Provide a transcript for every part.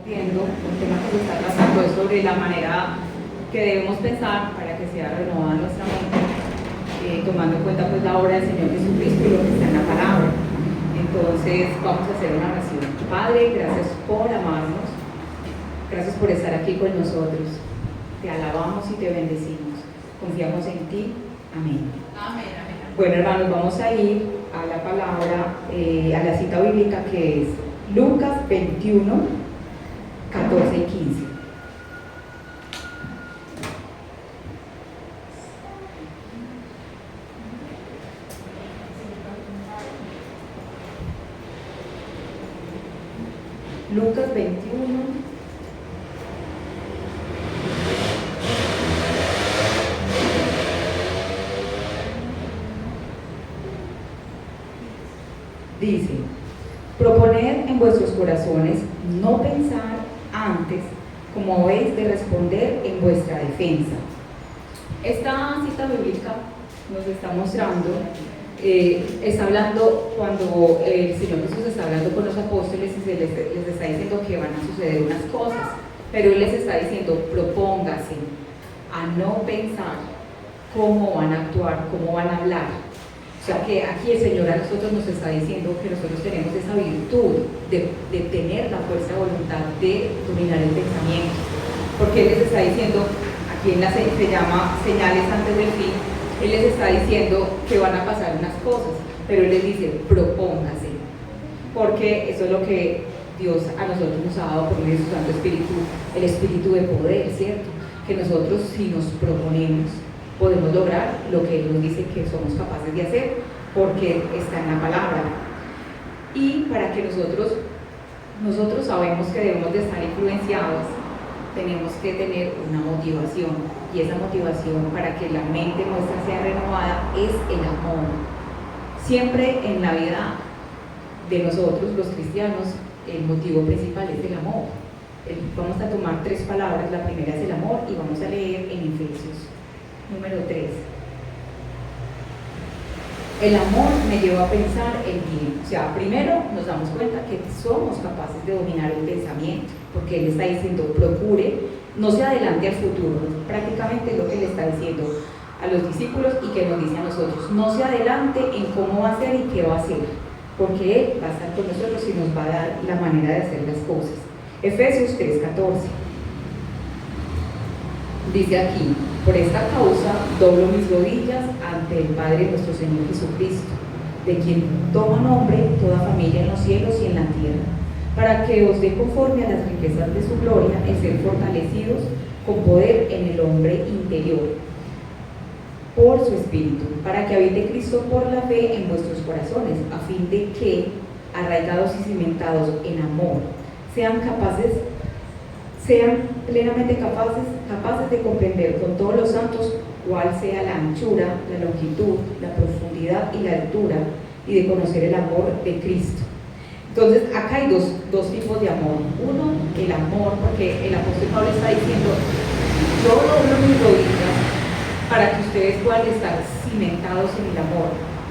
Viendo un tema que se está tratando es sobre la manera que debemos pensar para que sea renovada nuestra mente, tomando en cuenta pues la obra del Señor Jesucristo y lo que está en la palabra. Entonces vamos a hacer una oración. Padre, gracias por amarnos, gracias por estar aquí con nosotros. Te alabamos y te bendecimos. Confiamos en ti. Amén. Amén, amén. Bueno, hermanos, vamos a ir a la palabra, a la cita bíblica que es Lucas 21, 14 y 15. Lucas 21. Dice: proponed en vuestros corazones no pensar antes como habéis de responder en vuestra defensa. Esta cita bíblica nos está mostrando, está hablando cuando el Señor Jesús está hablando con los apóstoles y les está diciendo que van a suceder unas cosas, pero Él les está diciendo: propóngase a no pensar cómo van a actuar, cómo van a hablar. O sea que aquí el Señor a nosotros nos está diciendo que nosotros tenemos esa virtud de tener la fuerza de voluntad de dominar el pensamiento, porque Él les está diciendo, aquí en la se llama señales antes del fin, Él les está diciendo que van a pasar unas cosas, pero Él les dice: propóngase, porque eso es lo que Dios a nosotros nos ha dado por medio de su Santo Espíritu, el Espíritu de poder, ¿cierto? Que nosotros, si nos proponemos, podemos lograr lo que Él nos dice que somos capaces de hacer, porque está en la palabra. Y para que nosotros sabemos que debemos de estar influenciados, tenemos que tener una motivación, y esa motivación para que la mente nuestra sea renovada es el amor. Siempre en la vida de nosotros, los cristianos, el motivo principal es el amor. Vamos a tomar 3 palabras, la primera es el amor, y vamos a leer en Efesios. Número 3. El amor me lleva a pensar en bien. O sea, primero nos damos cuenta que somos capaces de dominar el pensamiento, porque Él está diciendo: procure, no se adelante al futuro. Prácticamente es lo que le está diciendo a los discípulos y que nos dice a nosotros: no se adelante en cómo va a ser y qué va a hacer, porque Él va a estar con nosotros y nos va a dar la manera de hacer las cosas. Efesios 3:14. Dice aquí: por esta causa doblo mis rodillas ante el Padre de nuestro Señor Jesucristo, de quien toma nombre toda familia en los cielos y en la tierra, para que os dé conforme a las riquezas de su gloria el ser fortalecidos con poder en el hombre interior, por su Espíritu, para que habite Cristo por la fe en vuestros corazones, a fin de que, arraigados y cimentados en amor, sean plenamente capaces de comprender con todos los santos cuál sea la anchura, la longitud, la profundidad y la altura, y de conocer el amor de Cristo. Entonces acá hay dos tipos de amor. Uno, el amor, porque el apóstol Pablo está diciendo: yo doblo mis rodillas para que ustedes puedan estar cimentados en el amor.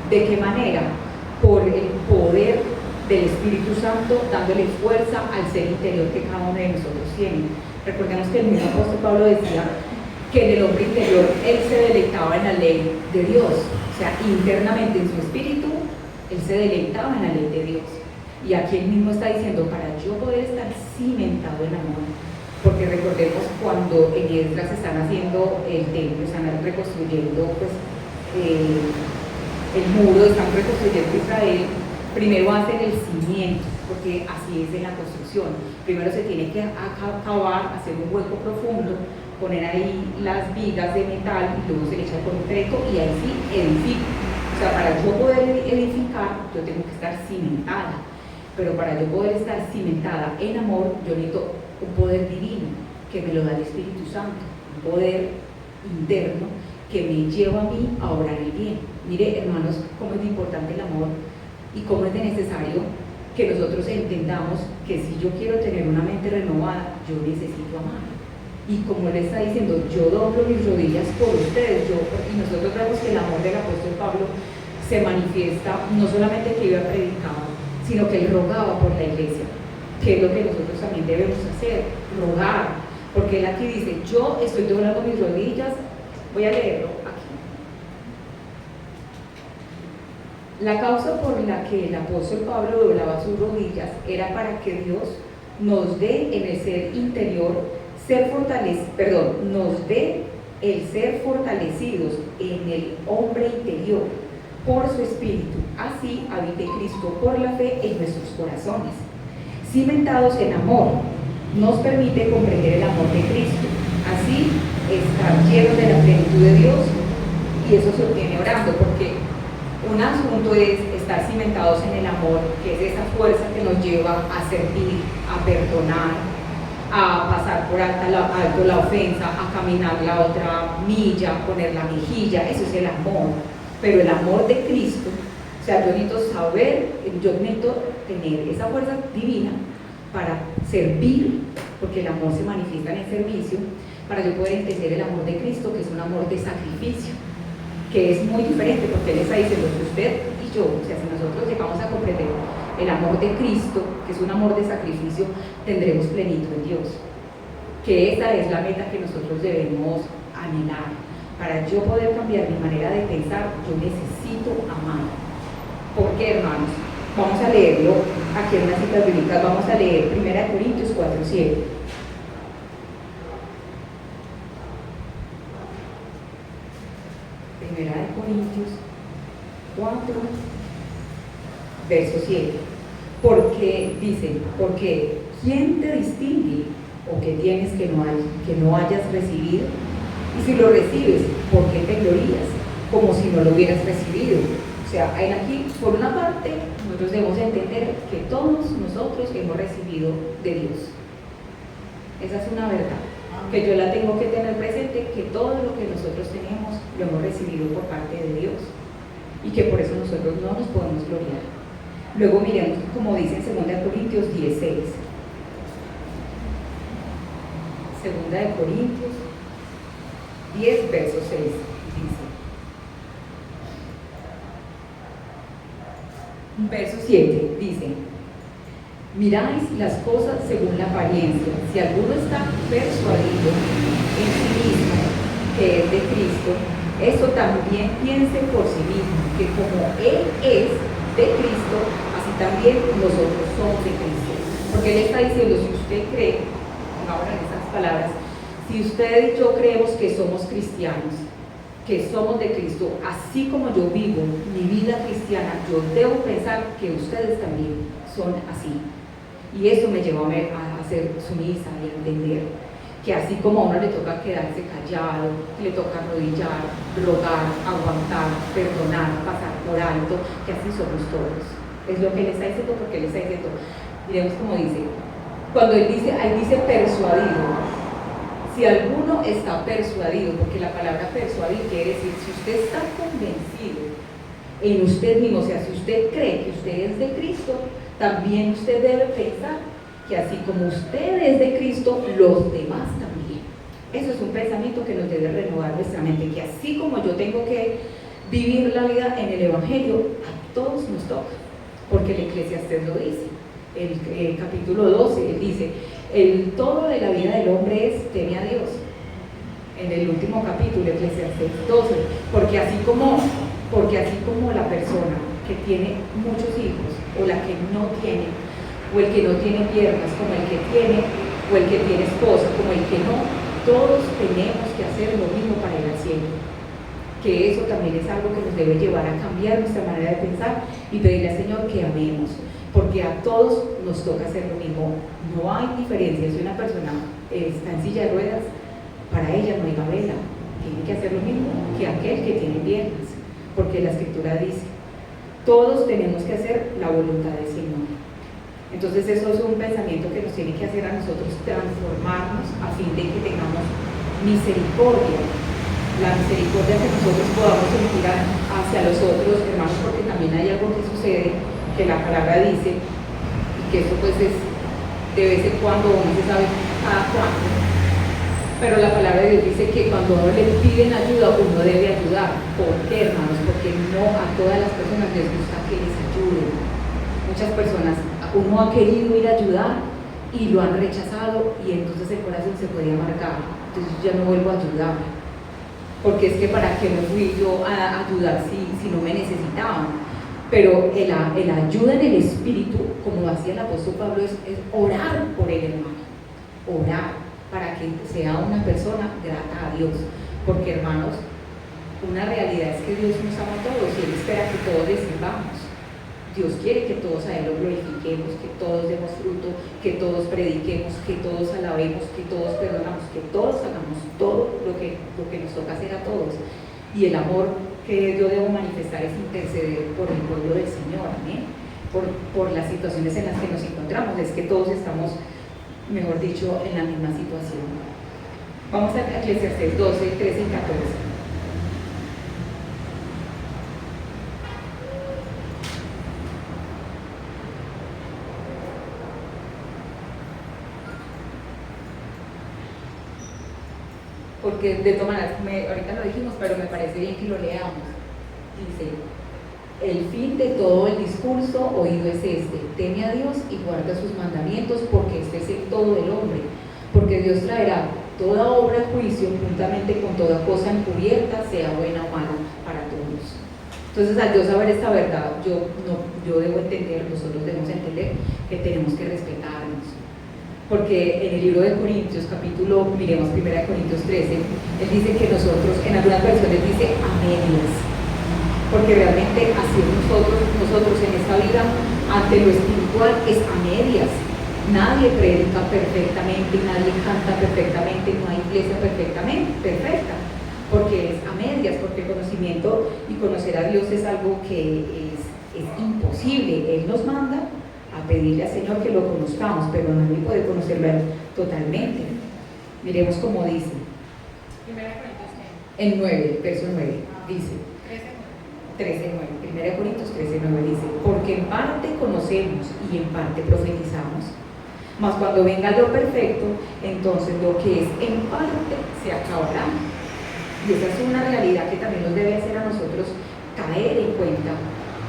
¿De qué manera? Por el poder del Espíritu Santo, dándole fuerza al ser interior que cada uno de nosotros tiene. Recordemos que el mismo apóstol Pablo decía que en el hombre interior él se deleitaba en la ley de Dios, o sea, internamente en su espíritu él se deleitaba en la ley de Dios. Y aquí él mismo está diciendo: para yo poder estar cimentado en amor, porque recordemos cuando en Esdras están haciendo el templo, están reconstruyendo pues, el muro, están reconstruyendo Israel. Primero hacen el cimiento, porque así es en la construcción. Primero se tiene que acabar, hacer un hueco profundo, poner ahí las vigas de metal, y luego se le echa el concreto y ahí sí edifica. O sea, para yo poder edificar, yo tengo que estar cimentada. Pero para yo poder estar cimentada en amor, yo necesito un poder divino que me lo da el Espíritu Santo, un poder interno que me lleva a mí a obrar el bien. Mire, hermanos, cómo es importante el amor y cómo es necesario que nosotros entendamos que si yo quiero tener una mente renovada, yo necesito amar. Y como él está diciendo: yo doblo mis rodillas por ustedes, y nosotros vemos que el amor del apóstol Pablo se manifiesta no solamente que iba a predicar, sino que él rogaba por la iglesia. ¿Qué es lo que nosotros también debemos hacer? Rogar, porque él aquí dice, yo estoy doblando mis rodillas, voy a leerlo aquí. La causa por la que el apóstol Pablo doblaba sus rodillas era para que Dios nos dé en el ser interior nos dé el ser fortalecidos en el hombre interior por su espíritu. Así habite Cristo por la fe en nuestros corazones, cimentados en amor. Nos permite comprender el amor de Cristo, así estar llenos de la plenitud de Dios, y eso se obtiene orando, porque un asunto es estar cimentados en el amor, que es esa fuerza que nos lleva a servir, a perdonar, a pasar por alto la ofensa, a caminar la otra milla, a poner la mejilla. Eso es el amor. Pero el amor de Cristo, o sea, yo necesito saber, yo necesito tener esa fuerza divina para servir, porque el amor se manifiesta en el servicio, para yo poder entender el amor de Cristo, que es un amor de sacrificio, que es muy diferente, porque Él está diciendo que usted y yo, o sea, si nosotros llegamos a comprender el amor de Cristo, que es un amor de sacrificio, tendremos plenitud en Dios, que esa es la meta que nosotros debemos anhelar. Para yo poder cambiar mi manera de pensar, yo necesito amar. ¿Por qué, hermanos? Vamos a leerlo aquí en unas citas bíblicas. Vamos a leer 1 Corintios 4:7. Primera de Corintios 4, verso 7. Porque dice, porque ¿quién te distingue? ¿O qué tienes que no hayas recibido? Y si lo recibes, ¿por qué te glorías? Como si no lo hubieras recibido. O sea, aquí, por una parte, nosotros debemos entender que todos nosotros hemos recibido de Dios. Esa es una verdad, que yo la tengo que tener presente, que todo lo que nosotros tenemos lo hemos recibido por parte de Dios, y que por eso nosotros no nos podemos gloriar. Luego miremos, como dice en 2 Corintios 10:6. 2 Corintios 10, verso 6, dice. Verso 7 dice: miráis las cosas según la apariencia. Si alguno está persuadido en sí mismo que es de Cristo, eso también piense por sí mismo, que como Él es de Cristo, así también nosotros somos de Cristo. Porque Él está diciendo, si usted cree, pongámoslo en esas palabras, si usted y yo creemos que somos cristianos, que somos de Cristo, así como yo vivo mi vida cristiana, yo debo pensar que ustedes también son así. Y eso me lleva a ser sumisa y a entender que así como a uno le toca quedarse callado, le toca arrodillar, rogar, aguantar, perdonar, pasar por alto, que así somos todos. Es lo que Él está diciendo, porque Él está diciendo, miremos como dice, cuando Él dice persuadido. Si alguno está persuadido, porque la palabra persuadir quiere decir, si usted está convencido en usted mismo, o sea, si usted cree que usted es de Cristo, también usted debe pensar que así como usted es de Cristo, los demás también. Eso es un pensamiento que nos debe renovar nuestra mente, que así como yo tengo que vivir la vida en el Evangelio, a todos nos toca, porque el Eclesiastés lo dice, el capítulo 12, él dice, el todo de la vida del hombre es teme a Dios. En el último capítulo, Eclesiastés 12, porque así como la persona que tiene muchos hijos, o la que no tiene, o el que no tiene piernas, como el que tiene, o el que tiene esposa, como el que no, todos tenemos que hacer lo mismo para ir al cielo. Que eso también es algo que nos debe llevar a cambiar nuestra manera de pensar y pedirle al Señor que amemos, porque a todos nos toca hacer lo mismo. No hay diferencia. Si una persona está en silla de ruedas, para ella no hay gabela, tiene que hacer lo mismo que aquel que tiene piernas, porque la Escritura dice, todos tenemos que hacer la voluntad del Señor. Entonces eso es un pensamiento que nos tiene que hacer a nosotros transformarnos a fin de que tengamos misericordia, la misericordia que nosotros podamos sentir hacia los otros hermanos, porque también hay algo que sucede, que la palabra dice, y que eso pues es de vez en cuando, no se sabe cada cuándo, pero la palabra de Dios dice que cuando uno le piden ayuda, uno debe ayudar. ¿Por qué, hermanos? Porque no a todas las personas les gusta que les ayuden. Muchas personas uno ha querido ir a ayudar y lo han rechazado y entonces el corazón se puede amargar, entonces ya no vuelvo a ayudar, porque es que para qué me fui yo a ayudar si no me necesitaban. Pero el ayuda en el espíritu, como hacía el apóstol Pablo, es orar por el hermano, orar para que sea una persona grata a Dios, porque hermanos, una realidad es que Dios nos ama a todos y Él espera que todos le sirvamos. Dios quiere que todos a Él lo glorifiquemos, que todos demos fruto, que todos prediquemos, que todos alabemos, que todos perdonamos, que todos hagamos todo lo que nos toca hacer a todos. Y el amor que yo debo manifestar es interceder por el pueblo del Señor, por las situaciones en las que nos encontramos. Es que todos estamos, mejor dicho, en la misma situación. Vamos a Eclesiastés 12, 13 y 14. Porque de todas maneras, ahorita lo dijimos, pero me parece bien que lo leamos. Dice: el fin de todo el discurso oído es este: teme a Dios y guarda sus mandamientos, porque este es el todo del hombre. Porque Dios traerá toda obra a juicio juntamente con toda cosa encubierta, sea buena o mala, para todos. Entonces, al yo saber esta verdad, yo debo entender, nosotros debemos entender que tenemos que respetarnos. Porque en el libro de Corintios, miremos 1 Corintios 13, él dice que nosotros, en algunas versiones dice a medias, porque realmente así nosotros en esta vida, ante lo espiritual, es a medias. Nadie predica perfectamente, nadie canta perfectamente, no hay iglesia perfecta, porque es a medias, porque el conocimiento y conocer a Dios es algo que es imposible. Él nos manda a pedirle al Señor que lo conozcamos, pero nadie puede conocerlo totalmente. Miremos cómo dice. En 9, verso 9, dice 13:9. 1 Corintios 13:9 dice: porque en parte conocemos y en parte profetizamos, mas cuando venga lo perfecto, entonces lo que es en parte se acabará. Y esa es una realidad que también nos debe hacer a nosotros caer en cuenta,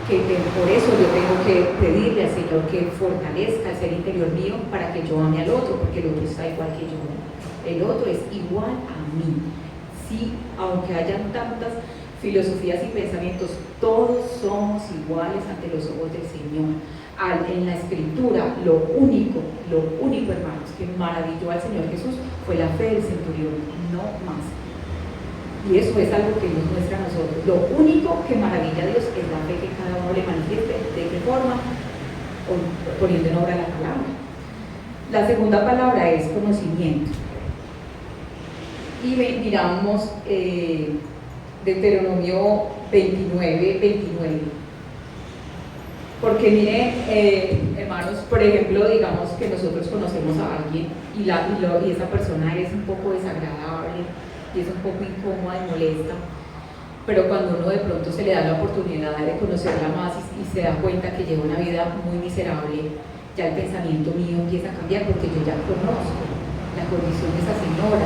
que por eso yo tengo que pedirle al Señor que fortalezca el ser interior mío para que yo ame al otro, porque el otro está igual que yo, el otro es igual a mí. Sí, aunque hayan tantas filosofías y pensamientos, todos somos iguales ante los ojos del Señor. En la Escritura, lo único, hermanos, que maravilló al Señor Jesús fue la fe del centurión, no más. Y eso es algo que nos muestra a nosotros. Lo único que maravilla a Dios es la fe que cada uno le manifieste. ¿De qué forma? Poniendo en obra la palabra. La segunda palabra es conocimiento. Y miramos Deuteronomio 29. Porque miren, hermanos, por ejemplo, digamos que nosotros conocemos a alguien y esa persona es un poco desagradable, y es un poco incómoda y molesta, pero cuando uno de pronto se le da la oportunidad de conocerla más y se da cuenta que lleva una vida muy miserable, ya el pensamiento mío empieza a cambiar, porque yo ya conozco la condición de esa señora,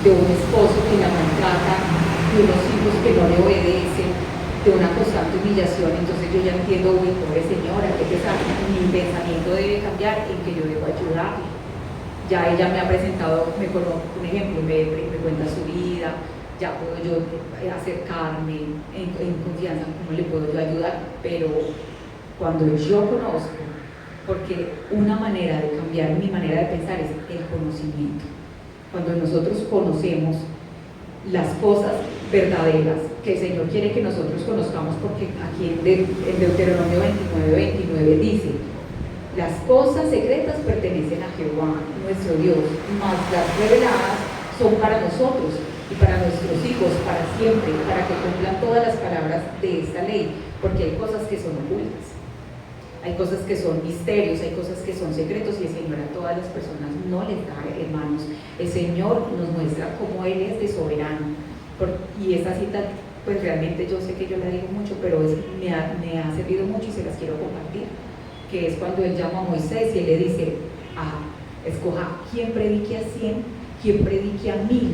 de un esposo que la maltrata, de unos hijos que no le obedecen, de una constante humillación. Entonces yo ya entiendo: uy, pobre señora, qué pesar. Mi pensamiento debe cambiar en que yo debo ayudarle. Ya ella me ha presentado, un ejemplo, me cuenta su vida, ya puedo yo acercarme en confianza, cómo le puedo yo ayudar. Pero cuando yo conozco, porque una manera de cambiar mi manera de pensar es el conocimiento. Cuando nosotros conocemos las cosas verdaderas que el Señor quiere que nosotros conozcamos, porque aquí en Deuteronomio 29 dice: las cosas secretas pertenecen a Jehová, nuestro Dios, mas las reveladas son para nosotros y para nuestros hijos para siempre, para que cumplan todas las palabras de esta ley, porque hay cosas que son ocultas, hay cosas que son misterios, hay cosas que son secretos, y el Señor a todas las personas no les da, hermanos. El Señor nos muestra cómo Él es de soberano, y esa cita, pues realmente yo sé que yo la digo mucho, pero me ha servido mucho y se las quiero compartir, que es cuando Él llama a Moisés y Él le dice: escoja quién predique a 100, quién predique a 1000,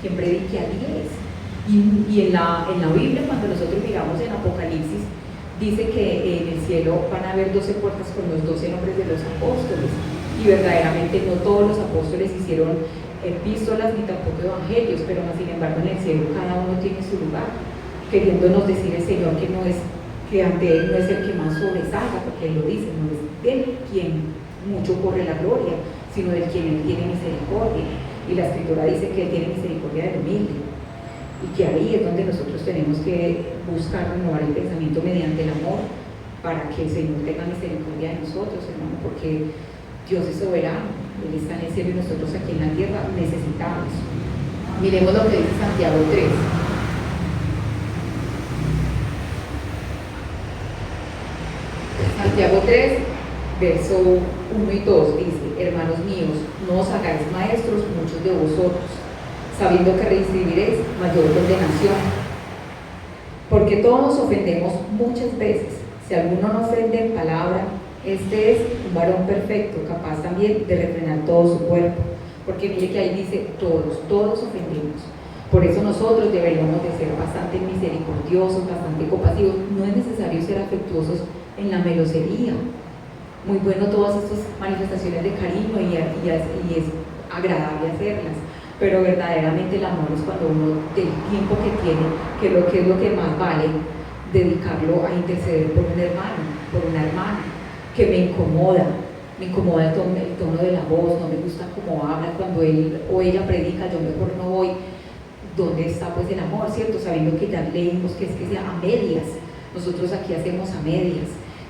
quién predique a 10. Y en la Biblia, cuando nosotros miramos en Apocalipsis, dice que en el cielo van a haber 12 puertas con los 12 nombres de los apóstoles, y verdaderamente no todos los apóstoles hicieron epístolas ni tampoco evangelios, pero más sin embargo en el cielo cada uno tiene su lugar, queriéndonos decir el Señor que no es, que ante Él no es el que más sobresalga, porque Él lo dice, no es del quien mucho corre la gloria, sino del quien Él tiene misericordia, y la Escritura dice que Él tiene misericordia del humilde, y que ahí es donde nosotros tenemos que buscar renovar el pensamiento mediante el amor, para que el Señor tenga misericordia de nosotros, hermano, porque Dios es soberano, Él está en el cielo y nosotros aquí en la tierra necesitamos. Miremos lo que dice Santiago 3. Santiago 3, verso 1 y 2 dice: hermanos míos, no os hagáis maestros muchos de vosotros, sabiendo que recibiréis mayor condenación. Porque todos ofendemos muchas veces. Si alguno no ofende en palabra, este es un varón perfecto, capaz también de refrenar todo su cuerpo. Porque mire que ahí dice todos ofendemos. Por eso nosotros deberíamos de ser bastante misericordiosos, bastante compasivos. No es necesario ser afectuosos en la melosería. Muy bueno todas estas manifestaciones de cariño y es agradable hacerlas. Pero verdaderamente el amor es cuando uno, del tiempo que tiene, que es lo que más vale, dedicarlo a interceder por un hermano, por una hermana, que me incomoda el tono de la voz, no me gusta cómo habla cuando él o ella predica, yo mejor no voy. ¿Dónde está pues el amor, cierto? Sabiendo que ya leímos que es que sea a medias. Nosotros aquí hacemos a medias,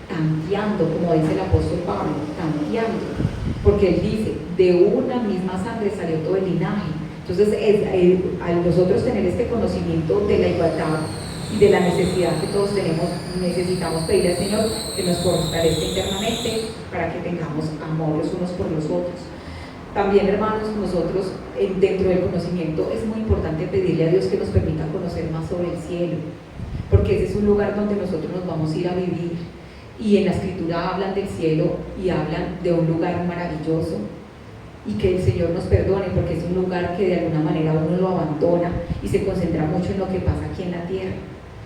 tanteando, como dice el apóstol Pablo, tanteando, porque él dice, de una misma sangre salió todo el linaje. Entonces, al nosotros tener este conocimiento de la igualdad y de la necesidad que todos tenemos, necesitamos pedirle al Señor que nos fortalezca internamente para que tengamos amor los unos por los otros. También, hermanos, nosotros dentro del conocimiento es muy importante pedirle a Dios que nos permita conocer más sobre el cielo, porque ese es un lugar donde nosotros nos vamos a ir a vivir, y en la Escritura hablan del cielo y hablan de un lugar maravilloso, y que el Señor nos perdone, porque es un lugar que de alguna manera uno lo abandona y se concentra mucho en lo que pasa aquí en la tierra.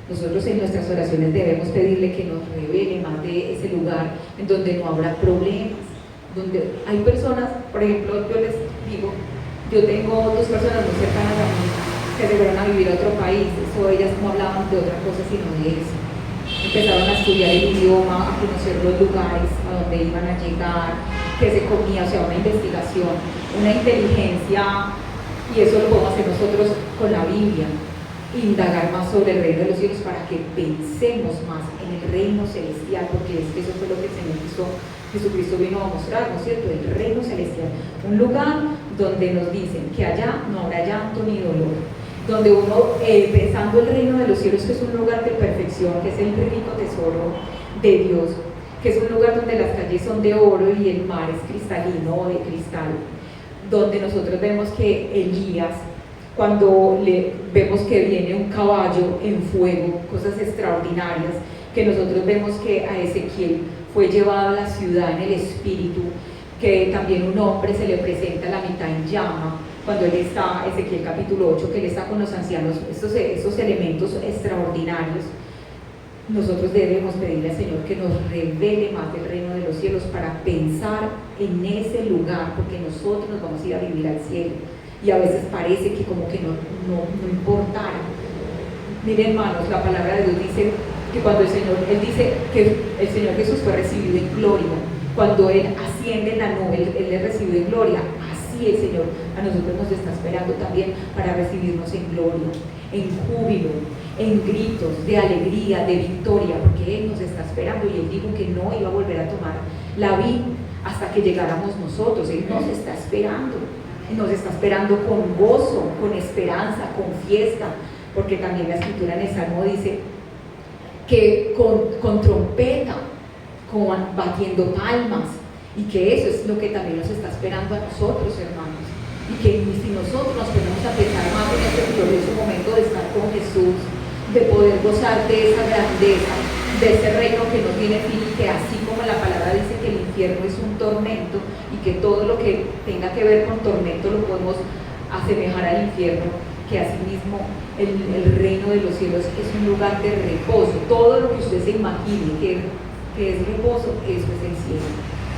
Nosotros en nuestras oraciones debemos pedirle que nos revele más de ese lugar en donde no habrá problemas, donde hay personas, por ejemplo, yo les digo, yo tengo dos personas muy cercanas a mí que se fueron a vivir a otro país, o ellas no hablaban de otra cosa sino de eso. Empezaron a estudiar el idioma, a conocer los lugares a donde iban a llegar, qué se comía, o sea, una investigación, una inteligencia, y eso lo podemos hacer nosotros con la Biblia, indagar más sobre el reino de los cielos para que pensemos más en el reino celestial, porque es que eso fue lo que el Señor Jesucristo vino a mostrarnos, ¿cierto? El reino celestial, un lugar donde nos dicen que allá no habrá llanto ni dolor, donde uno, pensando el reino de los cielos, que es un lugar de perfección, que es el rico tesoro de Dios, que es un lugar donde las calles son de oro y el mar es cristalino o de cristal, donde nosotros vemos que Elías, cuando vemos que viene un caballo en fuego, cosas extraordinarias, que nosotros vemos que a Ezequiel fue llevado a la ciudad en el espíritu, que también un hombre se le presenta la mitad en llama, cuando él está, Ezequiel capítulo 8, que él está con los ancianos, esos elementos extraordinarios. Nosotros debemos pedirle al Señor que nos revele más del reino de los cielos para pensar en ese lugar, porque nosotros nos vamos a ir a vivir al cielo, y a veces parece que como que no importara. Miren, hermanos, la palabra de Dios dice que cuando Él dice que el Señor Jesús fue recibido en gloria, cuando Él asciende en la nube, Él es recibido en gloria. Así el Señor a nosotros nos está esperando también para recibirnos en gloria, en júbilo, en gritos de alegría, de victoria, porque Él nos está esperando, y Él dijo que no iba a volver a tomar la vid hasta que llegáramos nosotros. Él nos está esperando con gozo, con esperanza, con fiesta, porque también la Escritura en el Salmo dice que con trompeta, batiendo palmas, y que eso es lo que también nos está esperando a nosotros, hermanos, y que si nosotros nos ponemos a pensar más en este glorioso momento de estar con Jesús, de poder gozar de esa grandeza, de ese reino que no tiene fin, y que así como la palabra dice que el infierno es un tormento, y que todo lo que tenga que ver con tormento lo podemos asemejar al infierno, que asimismo el reino de los cielos es un lugar de reposo. Todo lo que usted se imagine que es reposo, eso es el cielo.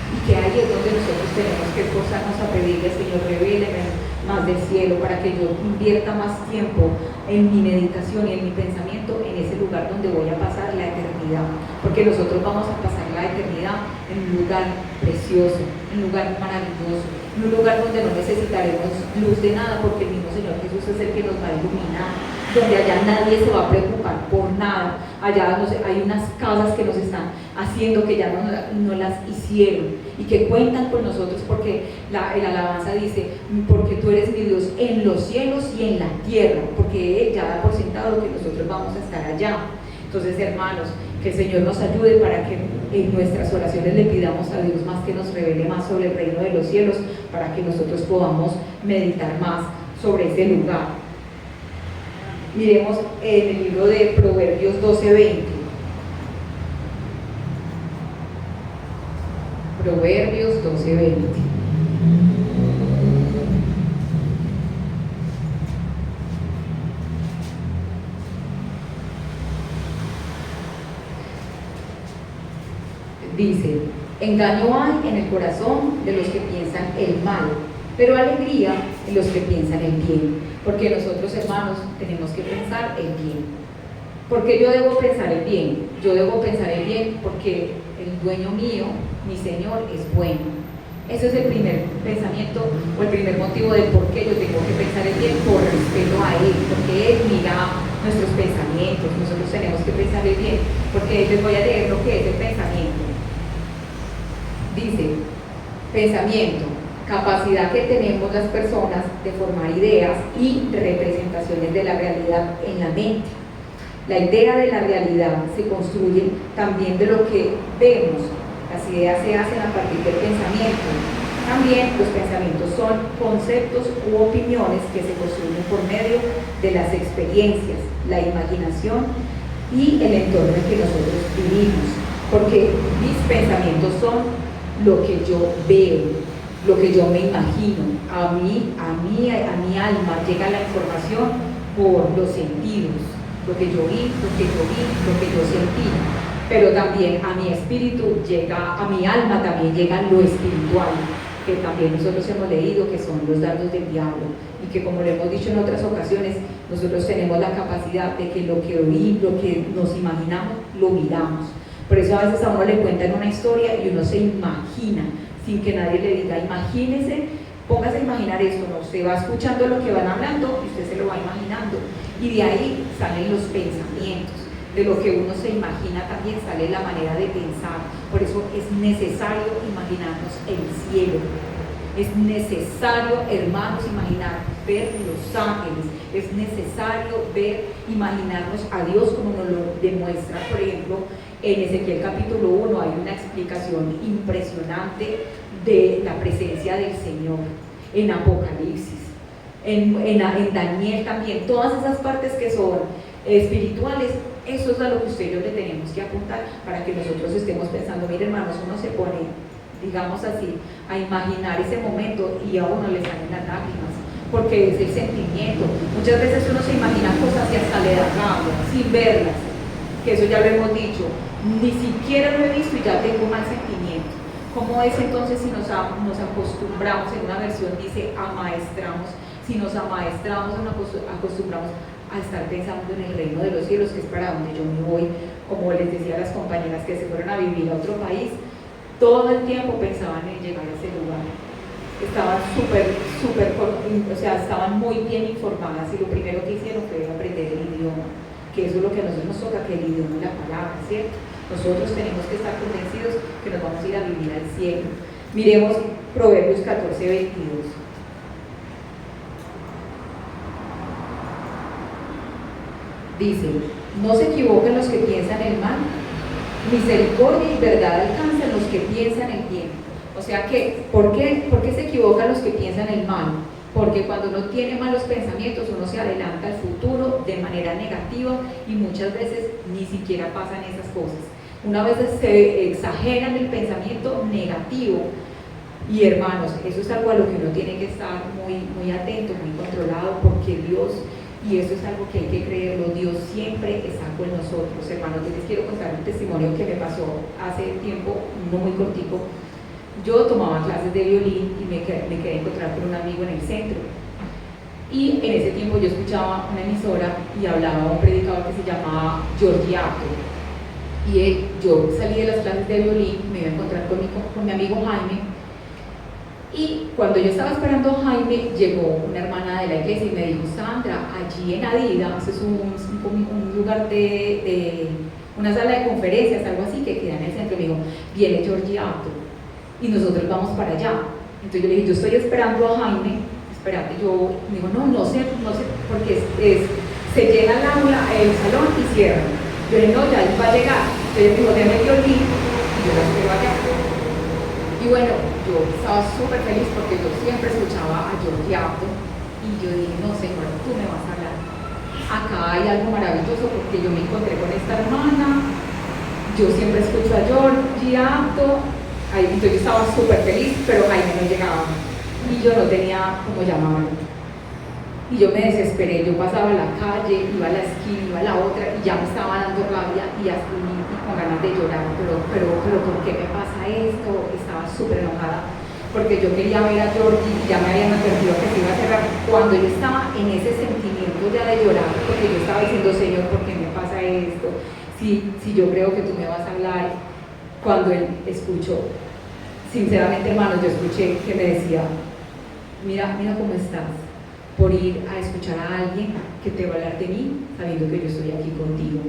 Y que ahí es donde nosotros tenemos que esforzarnos a pedirle, Señor, revéleme más del cielo, para que yo invierta más tiempo en mi meditación y en mi pensamiento en ese lugar donde voy a pasar la eternidad, porque nosotros vamos a pasar la eternidad en un lugar precioso, en un lugar maravilloso, en un lugar donde no necesitaremos luz de nada, porque el mismo Señor Jesús es el que nos va a iluminar, donde allá nadie se va a preocupar por nada. Allá hay unas casas que nos están haciendo, que ya no las hicieron y que cuentan con nosotros, porque el alabanza dice, porque tú eres mi Dios en los cielos y en la tierra, porque Él ya da por sentado que nosotros vamos a estar allá. Entonces, hermanos, que el Señor nos ayude para que en nuestras oraciones le pidamos a Dios más, que nos revele más sobre el reino de los cielos, para que nosotros podamos meditar más sobre ese lugar. Miremos en el libro de Proverbios 12:20. Proverbios 12:20. Dice, engaño hay en el corazón de los que piensan el mal, pero alegría en los que piensan el bien. Porque nosotros, hermanos, tenemos que pensar el bien. Porque yo debo pensar el bien. Yo debo pensar el bien porque el dueño mío, mi Señor, es bueno. Ese es el primer pensamiento o el primer motivo de por qué yo tengo que pensar el bien, por respeto a Él, porque Él mira nuestros pensamientos. Nosotros tenemos que pensar el bien, porque les voy a leer lo que es el pensamiento. Dice, pensamiento, capacidad que tenemos las personas de formar ideas y representaciones de la realidad en la mente. La idea de la realidad se construye también de lo que vemos. Las ideas se hacen a partir del pensamiento. También los pensamientos son conceptos u opiniones que se construyen por medio de las experiencias, la imaginación y el entorno en que nosotros vivimos. Porque mis pensamientos son lo que yo veo, lo que yo me imagino. A mi alma llega la información por los sentidos, lo que yo vi, lo que yo sentí, pero también a mi espíritu llega, a mi alma también llega lo espiritual, que también nosotros hemos leído que son los dardos del diablo, y que, como lo hemos dicho en otras ocasiones, nosotros tenemos la capacidad de que lo que oí, lo que nos imaginamos, lo miramos. Por eso a veces a uno le cuentan una historia y uno se imagina, sin que nadie le diga, imagínese, póngase a imaginar esto, ¿no? Usted va escuchando lo que van hablando y usted se lo va imaginando, y de ahí salen los pensamientos. De lo que uno se imagina también sale la manera de pensar. Por eso es necesario imaginarnos el cielo. Es necesario, hermanos, ver los ángeles. Es necesario imaginarnos a Dios como nos lo demuestra, por ejemplo, en Ezequiel capítulo 1 hay una explicación impresionante de la presencia del Señor. En Apocalipsis, en Daniel también, todas esas partes que son espirituales, eso es a lo que usted y yo le tenemos que apuntar para que nosotros estemos pensando. Mire, hermanos, uno se pone, digamos así, a imaginar ese momento y a uno le salen las lágrimas, porque es el sentimiento. Muchas veces uno se imagina cosas y hasta le da rabia sin verlas, que eso ya lo hemos dicho, ni siquiera lo he visto y ya tengo mal sentimiento. ¿Cómo es entonces si nos acostumbramos? En una versión dice amaestramos. Si nos amaestramos, nos acostumbramos a estar pensando en el reino de los cielos, que es para donde yo me voy. Como les decía a las compañeras que se fueron a vivir a otro país, todo el tiempo pensaban en llegar a ese lugar. Estaban estaban muy bien informadas, y lo primero que hicieron fue aprender el idioma, que eso es lo que a nosotros nos toca, que el idioma es la palabra, ¿cierto? Nosotros tenemos que estar convencidos que nos vamos a ir a vivir al cielo. Miremos Proverbios 14:22. Dice, no se equivoquen los que piensan el mal, misericordia y verdad alcanzan los que piensan el bien. O sea que, ¿por qué se equivocan los que piensan el mal? Porque cuando uno tiene malos pensamientos, uno se adelanta al futuro de manera negativa y muchas veces ni siquiera pasan esas cosas. Una vez se exagera el pensamiento negativo. Y hermanos, eso es algo a lo que uno tiene que estar muy, muy atento, muy controlado, porque porque Dios, y eso es algo que hay que creerlo, Dios siempre está con nosotros. Hermanos, yo les quiero contar un testimonio que me pasó hace tiempo, no muy cortico. Yo tomaba clases de violín y me quedé encontrar con un amigo en el centro. Y en ese tiempo yo escuchaba una emisora y hablaba un predicador que se llamaba George Apto. Y yo salí de las clases de violín, me iba a encontrar con mi amigo Jaime. Y cuando yo estaba esperando a Jaime, llegó una hermana de la iglesia y me dijo: Sandra, allí en Adidas, es un lugar de una sala de conferencias, algo así, que queda en el centro. Me dijo: viene George Apto y nosotros vamos para allá. Entonces yo le dije: yo estoy esperando a Jaime, espérate. Me dijo: no sé, porque se llena el salón y cierra. Yo le dije: no, ya él va a llegar. Entonces me dijo: déme el violín y yo la espero allá. Y bueno, yo estaba súper feliz porque yo siempre escuchaba a George Apto y yo dije: no, Señor, tú me vas a hablar. Acá hay algo maravilloso porque yo me encontré con esta hermana, yo siempre escucho a George Apto. Entonces yo estaba súper feliz, pero Jaime no llegaba y yo no tenía cómo llamarlo. Y yo me desesperé, yo pasaba a la calle, iba a la esquina, iba a la otra y ya me estaba dando rabia y con ganas de llorar, pero ¿por qué me pasa esto? Estaba súper enojada porque yo quería ver a Georgie y ya me habían advertido que se iba a cerrar. Cuando yo estaba en ese sentimiento ya de llorar, porque yo estaba diciendo: Señor, ¿por qué me pasa esto? Si yo creo que tú me vas a hablar. Cuando él escuchó, sinceramente, hermanos, yo escuché que me decía: mira cómo estás, por ir a escuchar a alguien que te va a hablar de mí, sabiendo que yo estoy aquí contigo.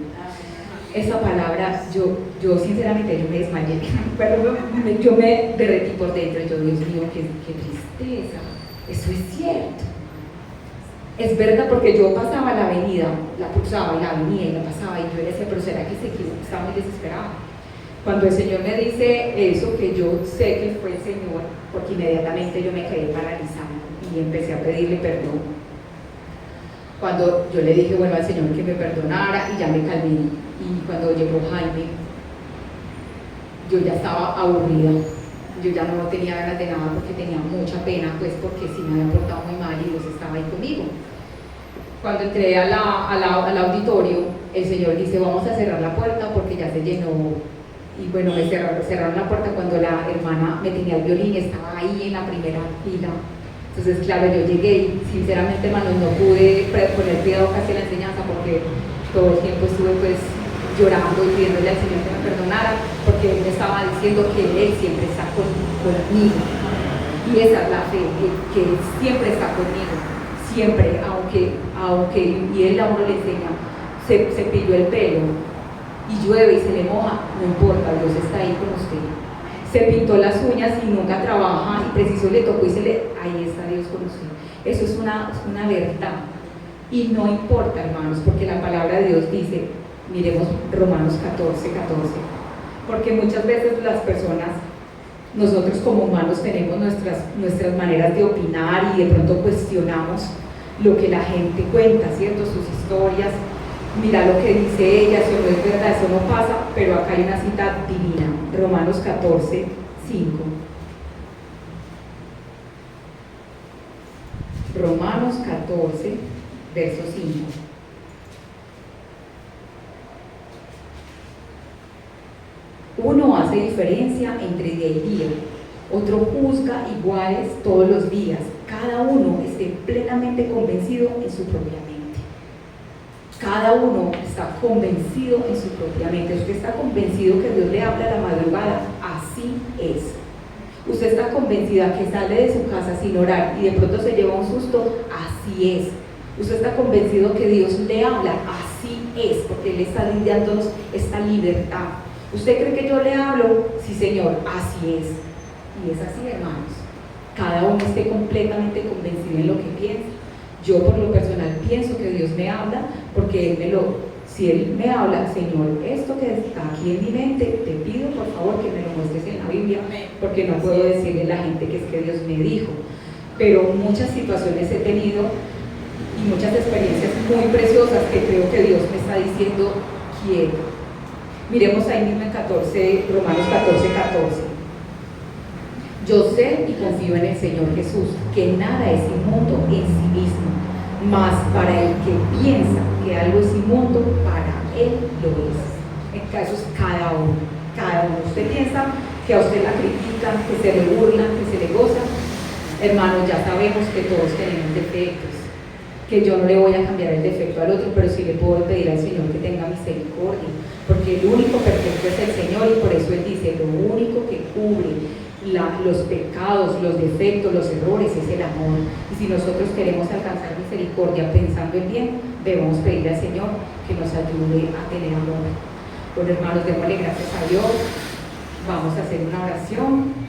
Esa palabra, yo sinceramente, yo me desmayé, pero yo me derretí por dentro. Yo: Dios mío, qué tristeza, eso es cierto. Es verdad, porque yo pasaba la avenida, la cruzaba y la avenida y la pasaba, y yo decía: pero ¿será que se equivocó? Estaba muy desesperada. Cuando el Señor me dice eso, que yo sé que fue el Señor, porque inmediatamente yo me quedé paralizada y empecé a pedirle perdón. Cuando yo le dije, bueno, al Señor que me perdonara, y ya me calmé. Y cuando llegó Jaime, yo ya estaba aburrida, yo ya no tenía ganas de nada porque tenía mucha pena, pues porque sí me había portado muy mal y Dios estaba ahí conmigo. Cuando entré al auditorio, el Señor dice: vamos a cerrar la puerta porque ya se llenó. Y bueno, me cerraron la puerta cuando la hermana me tenía el violín y estaba ahí en la primera fila. Entonces, claro, yo llegué y sinceramente, hermanos, no pude poner cuidado casi a la enseñanza porque todo el tiempo estuve pues llorando y pidiéndole al Señor que me perdonara, porque Él me estaba diciendo que Él siempre está conmigo. Y esa es la fe, que Él siempre está conmigo, siempre, aunque y Él a uno le enseña, se pilló el pelo y llueve y se le moja, no importa, Dios está ahí con usted. Se pintó las uñas y nunca trabaja y preciso le tocó y ahí está Dios con usted. Eso es una verdad. Y no importa, hermanos, porque la palabra de Dios dice, miremos Romanos 14, porque muchas veces las personas, nosotros como humanos tenemos nuestras maneras de opinar y de pronto cuestionamos lo que la gente cuenta, ¿cierto? Sus historias, mira lo que dice ella, eso no es verdad, eso no pasa, pero acá hay una cita divina, Romanos 14, 5. Romanos 14, verso 5. Uno hace diferencia entre día y día, otro juzga iguales todos los días. Cada uno esté plenamente convencido en su propia mente. Cada uno está convencido en su propia mente. Usted está convencido que Dios le habla a la madrugada, así es. Usted está convencida que sale de su casa sin orar y de pronto se lleva un susto, así es. Usted está convencido que Dios le habla, así es, porque Él está dándonos esta libertad. ¿Usted cree que yo le hablo? Sí, Señor, así es. Y es así, hermanos. Cada uno esté completamente convencido en lo que piensa. Yo por lo personal pienso que Dios me habla porque si Él me habla, Señor, esto que está aquí en mi mente, te pido por favor que me lo muestres en la Biblia, porque no puedo decirle a la gente que es que Dios me dijo. Pero muchas situaciones he tenido y muchas experiencias muy preciosas que creo que Dios me está diciendo, quiero. Miremos ahí mismo en Romanos 14. Yo sé y confío en el Señor Jesús, que nada es inmundo en sí mismo, Mas para el que piensa que algo es inmundo, para él lo es. En casos cada uno. Usted piensa que a usted la critican, que se le burlan, que se le gozan. Hermanos, ya sabemos que todos tenemos defectos, que yo no le voy a cambiar el defecto al otro, pero sí le puedo pedir al Señor que tenga misericordia, porque el único perfecto es el Señor, y por eso Él dice, lo único que cubre los pecados, los defectos, los errores es el amor. Y si nosotros queremos alcanzar misericordia pensando en bien, debemos pedirle al Señor que nos ayude a tener amor. Bueno, hermanos, démosle gracias a Dios. Vamos a hacer una oración.